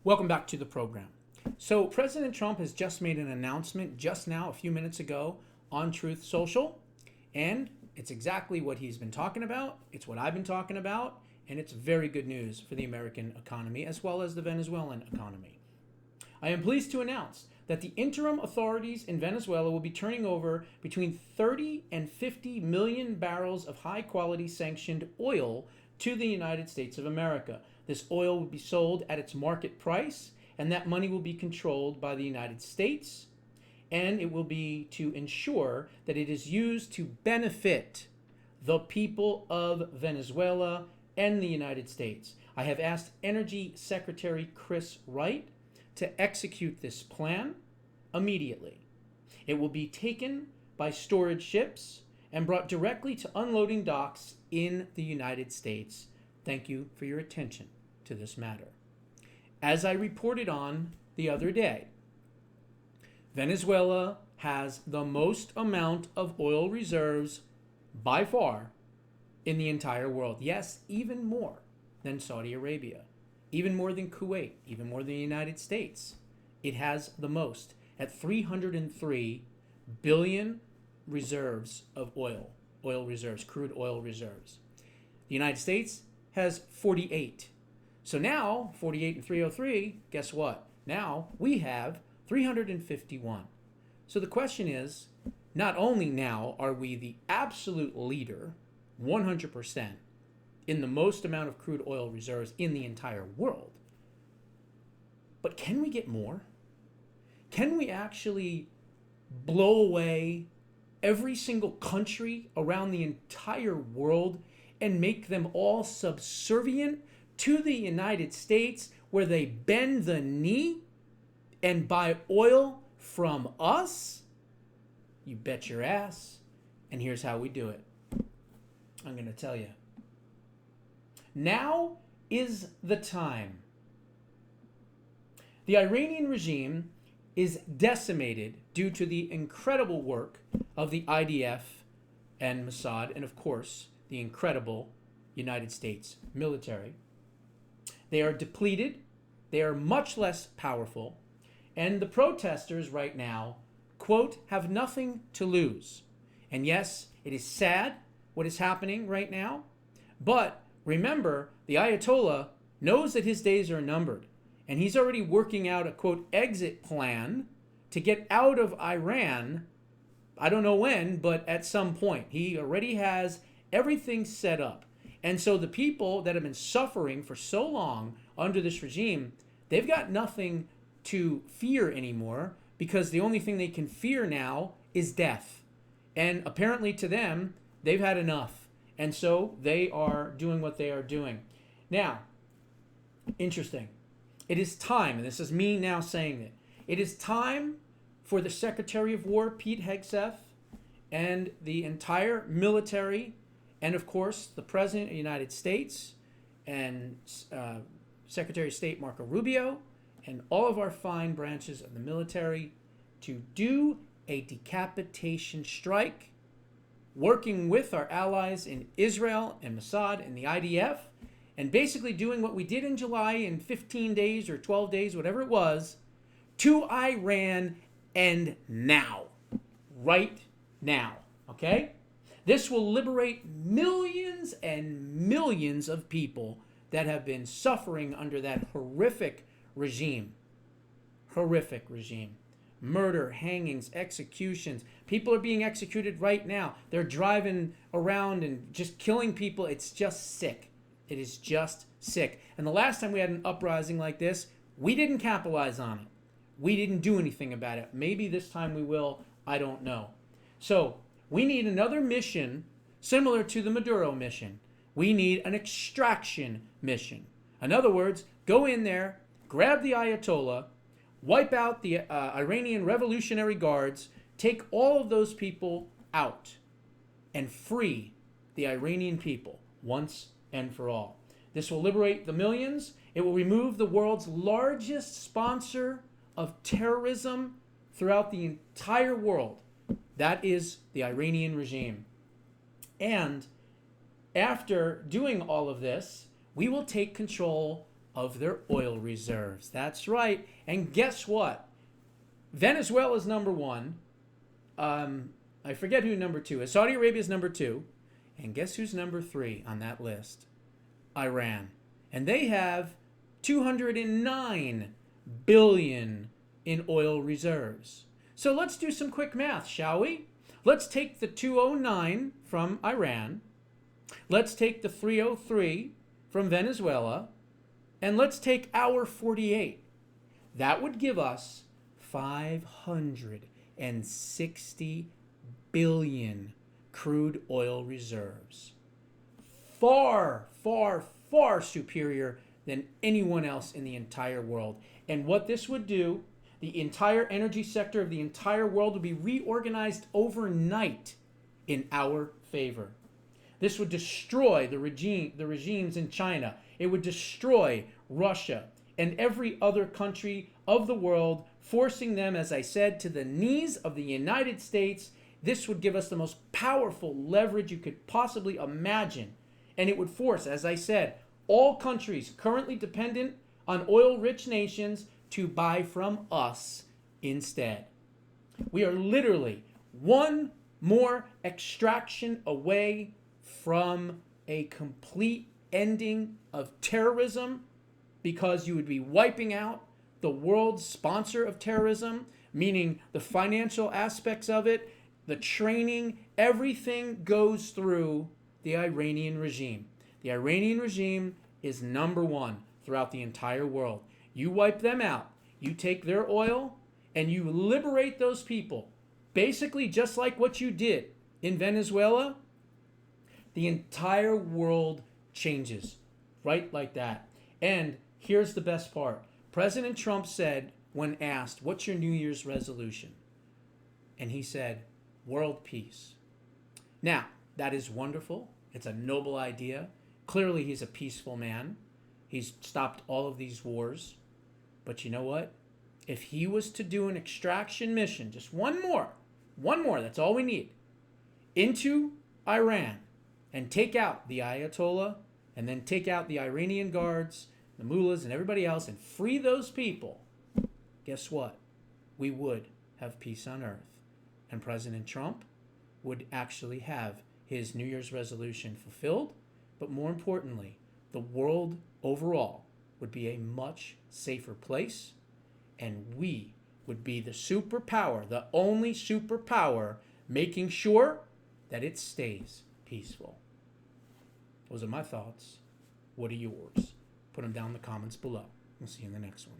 Welcome back to the program. So, President Trump has just made an announcement just now, a few minutes ago, on Truth Social, and it's exactly what he's been talking about. It's what I've been talking about, and it's very good news for the American economy as well as the Venezuelan economy. I am pleased to announce that the interim authorities in Venezuela will be turning over between 30 and 50 million barrels of high quality sanctioned oil to the United States of America. This oil will be sold at its market price, and that money will be controlled by the United States, and it will be to ensure that it is used to benefit the people of Venezuela and the United States. I have asked Energy Secretary Chris Wright to execute this plan immediately. It will be taken by storage ships and brought directly to unloading docks in the United States. Thank you for your attention to this matter. As I reported on the other day, Venezuela has the most amount of oil reserves by far in the entire world. Yes, even more than Saudi Arabia, even more than Kuwait, even more than the United States. It has the most at 303 billion reserves of oil reserves, crude oil reserves. The United States has 48. So now, 48 and 303, guess what? Now we have 351. So the question is, not only now are we the absolute leader, 100%, in the most amount of crude oil reserves in the entire world, but can we get more? Can we actually blow away every single country around the entire world and make them all subservient to the United States, where they bend the knee and buy oil from us? You bet your ass. And here's how we do it. I'm going to tell you. Now is the time. The Iranian regime is decimated due to the incredible work of the IDF and Mossad, and of course, the incredible United States military. They are depleted, they are much less powerful, and the protesters right now, quote, have nothing to lose. And yes, it is sad what is happening right now, but remember, the Ayatollah knows that his days are numbered, and he's already working out a, quote, exit plan to get out of Iran. I don't know when, but at some point. He already has everything set up. And so the people that have been suffering for so long under this regime, they've got nothing to fear anymore, because the only thing they can fear now is death. And apparently to them, they've had enough. And so they are doing what they are doing. Now, interesting. It is time, and this is me now saying it, it is time for the Secretary of War, Pete Hegseth, and the entire military, and of course, the President of the United States, and Secretary of State Marco Rubio, and all of our fine branches of the military to do a decapitation strike, working with our allies in Israel and Mossad and the IDF, and basically doing what we did in July in 15 days or 12 days, whatever it was, to Iran, and now. Right now. Okay? This will liberate millions and millions of people that have been suffering under that horrific regime. Horrific regime. Murder, hangings, executions. People are being executed right now. They're driving around and just killing people. It's just sick. It is just sick. And the last time we had an uprising like this, we didn't capitalize on it. We didn't do anything about it. Maybe this time we will. I don't know. So we need another mission similar to the Maduro mission. We need an extraction mission. In other words, go in there, grab the Ayatollah, wipe out the Iranian Revolutionary Guards, take all of those people out, and free the Iranian people once and for all. This will liberate the millions. It will remove the world's largest sponsor of terrorism throughout the entire world. That is the Iranian regime. And after doing all of this, we will take control of their oil reserves. That's right. And guess what? Venezuela's number one. I forget who number two is. Saudi Arabia's number two. And guess who's number three on that list? Iran. And they have 209 billion in oil reserves. So let's do some quick math, shall we? Let's take the 209 from Iran. Let's take the 303 from Venezuela. And let's take our 48. That would give us 560 billion crude oil reserves. Far, far, far superior than anyone else in the entire world. And what this would do, the entire energy sector of the entire world would be reorganized overnight in our favor. This would destroy the regimes in China. It would destroy Russia and every other country of the world, forcing them, as I said, to the knees of the United States. This would give us the most powerful leverage you could possibly imagine. And it would force, as I said, all countries currently dependent on oil-rich nations to buy from us instead. We are literally one more extraction away from a complete ending of terrorism, because you would be wiping out the world's sponsor of terrorism, meaning the financial aspects of it, the training, everything goes through the Iranian regime. The Iranian regime is number one throughout the entire world. You wipe them out, you take their oil, and you liberate those people, basically just like what you did in Venezuela. The entire world changes, right like that. And here's the best part. President Trump said, when asked, what's your New Year's resolution? And he said, world peace. Now, that is wonderful. It's a noble idea. Clearly, he's a peaceful man. He's stopped all of these wars. But you know what? If he was to do an extraction mission, just one more, that's all we need, into Iran, and take out the Ayatollah, and then take out the Iranian guards, the mullahs, and everybody else, and free those people, guess what? We would have peace on earth. And President Trump would actually have his New Year's resolution fulfilled, but more importantly, the world overall would be a much safer place, and we would be the superpower, the only superpower, making sure that it stays peaceful. Those are my thoughts. What are yours? Put them down in the comments below. We'll see you in the next one.